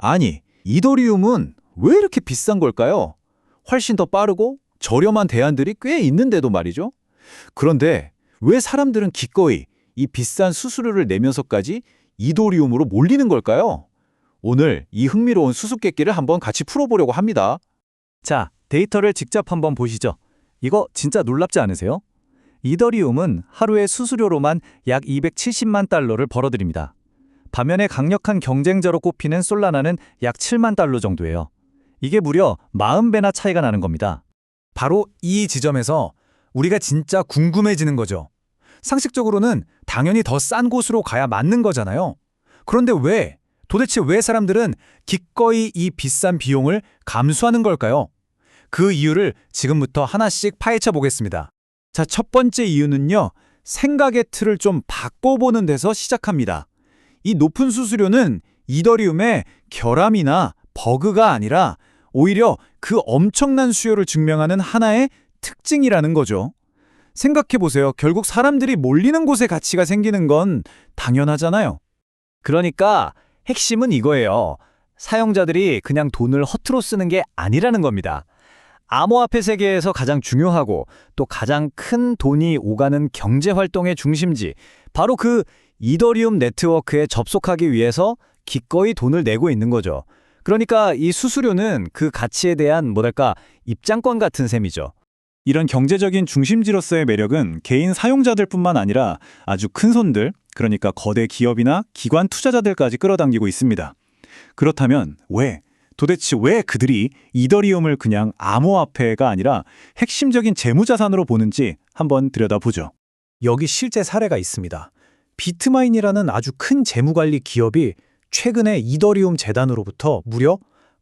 아니, 이더리움은 왜 이렇게 비싼 걸까요? 훨씬 더 빠르고 저렴한 대안들이 꽤 있는데도 말이죠. 그런데 왜 사람들은 기꺼이 이 비싼 수수료를 내면서까지 이더리움으로 몰리는 걸까요? 오늘 이 흥미로운 수수께끼를 한번 같이 풀어보려고 합니다. 자, 데이터를 직접 한번 보시죠. 이거 진짜 놀랍지 않으세요? 이더리움은 하루에 수수료로만 약 270만 달러를 벌어들입니다. 반면에 강력한 경쟁자로 꼽히는 솔라나는 약 7만 달러 정도예요. 이게 무려 40배나 차이가 나는 겁니다. 바로 이 지점에서 우리가 진짜 궁금해지는 거죠. 상식적으로는 당연히 더 싼 곳으로 가야 맞는 거잖아요. 그런데 도대체 왜 사람들은 기꺼이 이 비싼 비용을 감수하는 걸까요? 그 이유를 지금부터 하나씩 파헤쳐 보겠습니다. 자, 첫 번째 이유는요. 생각의 틀을 좀 바꿔보는 데서 시작합니다. 이 높은 수수료는 이더리움의 결함이나 버그가 아니라 오히려 그 엄청난 수요를 증명하는 하나의 특징이라는 거죠. 생각해보세요. 결국 사람들이 몰리는 곳에 가치가 생기는 건 당연하잖아요. 그러니까 핵심은 이거예요. 사용자들이 그냥 돈을 허투루 쓰는 게 아니라는 겁니다. 암호화폐 세계에서 가장 중요하고 또 가장 큰 돈이 오가는 경제활동의 중심지, 바로 그 이더리움 네트워크에 접속하기 위해서 기꺼이 돈을 내고 있는 거죠. 그러니까 이 수수료는 그 가치에 대한 입장권 같은 셈이죠. 이런 경제적인 중심지로서의 매력은 개인 사용자들뿐만 아니라 아주 큰 손들, 그러니까 거대 기업이나 기관 투자자들까지 끌어당기고 있습니다. 그렇다면 도대체 왜 그들이 이더리움을 그냥 암호화폐가 아니라 핵심적인 재무자산으로 보는지 한번 들여다보죠. 여기 실제 사례가 있습니다. 비트마인이라는 아주 큰 재무관리 기업이 최근에 이더리움 재단으로부터 무려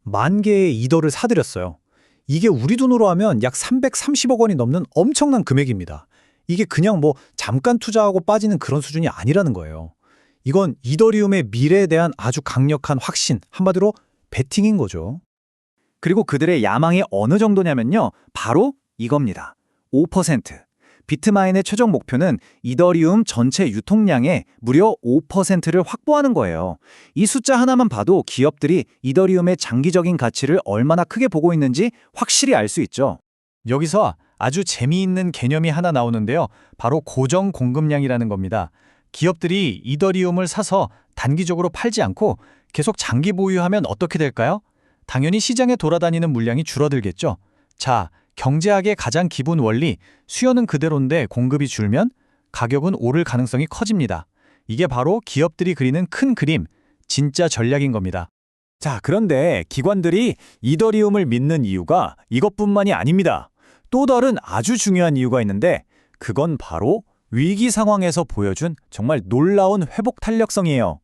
10,000개의 이더를 사들였어요. 이게 우리 돈으로 하면 약 330억 원이 넘는 엄청난 금액입니다. 이게 그냥 잠깐 투자하고 빠지는 그런 수준이 아니라는 거예요. 이건 이더리움의 미래에 대한 아주 강력한 확신, 한마디로 베팅인 거죠. 그리고 그들의 야망이 어느 정도냐면요. 바로 이겁니다. 5%. 비트마인의 최종 목표는 이더리움 전체 유통량의 무려 5%를 확보하는 거예요. 이 숫자 하나만 봐도 기업들이 이더리움의 장기적인 가치를 얼마나 크게 보고 있는지 확실히 알 수 있죠. 여기서 아주 재미있는 개념이 하나 나오는데요. 바로 고정 공급량이라는 겁니다. 기업들이 이더리움을 사서 단기적으로 팔지 않고 계속 장기 보유하면 어떻게 될까요? 당연히 시장에 돌아다니는 물량이 줄어들겠죠. 자, 경제학의 가장 기본 원리, 수요는 그대로인데 공급이 줄면 가격은 오를 가능성이 커집니다. 이게 바로 기업들이 그리는 큰 그림, 진짜 전략인 겁니다. 자, 그런데 기관들이 이더리움을 믿는 이유가 이것뿐만이 아닙니다. 또 다른 아주 중요한 이유가 있는데 그건 바로 위기 상황에서 보여준 정말 놀라운 회복 탄력성이에요.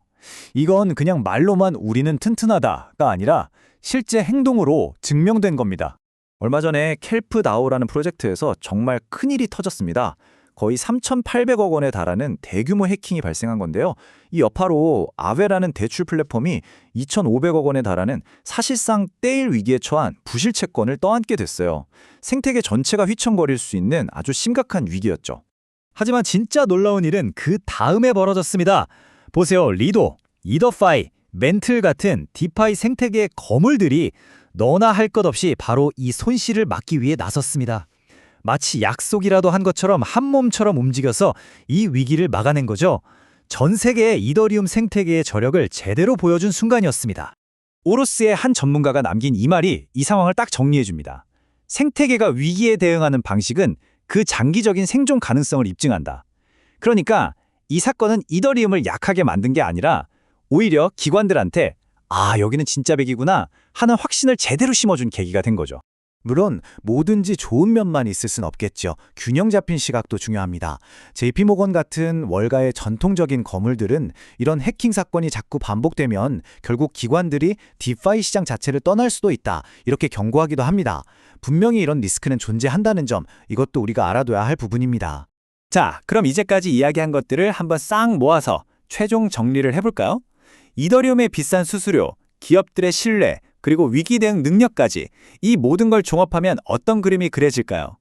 이건 그냥 말로만 우리는 튼튼하다가 아니라 실제 행동으로 증명된 겁니다. 얼마 전에 켈프다오라는 프로젝트에서 정말 큰일이 터졌습니다. 거의 3,800억 원에 달하는 대규모 해킹이 발생한 건데요. 이 여파로 아웨라는 대출 플랫폼이 2,500억 원에 달하는 사실상 떼일 위기에 처한 부실 채권을 떠안게 됐어요. 생태계 전체가 휘청거릴 수 있는 아주 심각한 위기였죠. 하지만 진짜 놀라운 일은 그 다음에 벌어졌습니다. 보세요. 리도, 이더파이, 멘틀 같은 디파이 생태계의 거물들이 너나 할 것 없이 바로 이 손실을 막기 위해 나섰습니다. 마치 약속이라도 한 것처럼 한 몸처럼 움직여서 이 위기를 막아낸 거죠. 전 세계의 이더리움 생태계의 저력을 제대로 보여준 순간이었습니다. 오로스의 한 전문가가 남긴 이 말이 이 상황을 딱 정리해줍니다. 생태계가 위기에 대응하는 방식은 그 장기적인 생존 가능성을 입증한다. 그러니까 이 사건은 이더리움을 약하게 만든 게 아니라 오히려 기관들한테 여기는 진짜 백이구나 하는 확신을 제대로 심어준 계기가 된 거죠. 물론 뭐든지 좋은 면만 있을 순 없겠죠. 균형 잡힌 시각도 중요합니다. JP모건 같은 월가의 전통적인 거물들은 이런 해킹 사건이 자꾸 반복되면 결국 기관들이 디파이 시장 자체를 떠날 수도 있다, 이렇게 경고하기도 합니다. 분명히 이런 리스크는 존재한다는 점, 이것도 우리가 알아둬야 할 부분입니다. 자, 그럼 이제까지 이야기한 것들을 한번 싹 모아서 최종 정리를 해볼까요? 이더리움의 비싼 수수료, 기업들의 신뢰, 그리고 위기 대응 능력까지 이 모든 걸 종합하면 어떤 그림이 그려질까요?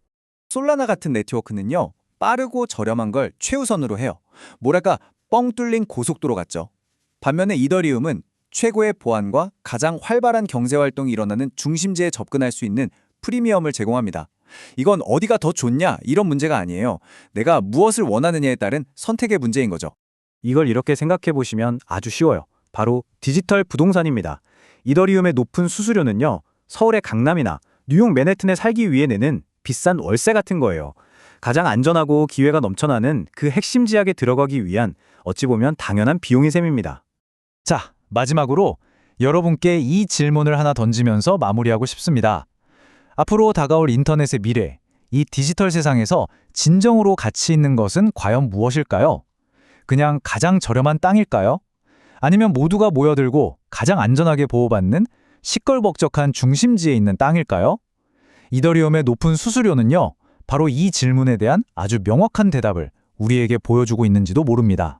솔라나 같은 네트워크는요, 빠르고 저렴한 걸 최우선으로 해요. 뻥 뚫린 고속도로 같죠. 반면에 이더리움은 최고의 보안과 가장 활발한 경제활동이 일어나는 중심지에 접근할 수 있는 프리미엄을 제공합니다. 이건 어디가 더 좋냐 이런 문제가 아니에요. 내가 무엇을 원하느냐에 따른 선택의 문제인 거죠. 이걸 이렇게 생각해 보시면 아주 쉬워요. 바로 디지털 부동산입니다. 이더리움의 높은 수수료는요, 서울의 강남이나 뉴욕 맨해튼에 살기 위해 내는 비싼 월세 같은 거예요. 가장 안전하고 기회가 넘쳐나는 그 핵심 지역에 들어가기 위한 어찌 보면 당연한 비용인 셈입니다. 자, 마지막으로 여러분께 이 질문을 하나 던지면서 마무리하고 싶습니다. 앞으로 다가올 인터넷의 미래, 이 디지털 세상에서 진정으로 가치 있는 것은 과연 무엇일까요? 그냥 가장 저렴한 땅일까요? 아니면 모두가 모여들고 가장 안전하게 보호받는 시끌벅적한 중심지에 있는 땅일까요? 이더리움의 높은 수수료는요, 바로 이 질문에 대한 아주 명확한 대답을 우리에게 보여주고 있는지도 모릅니다.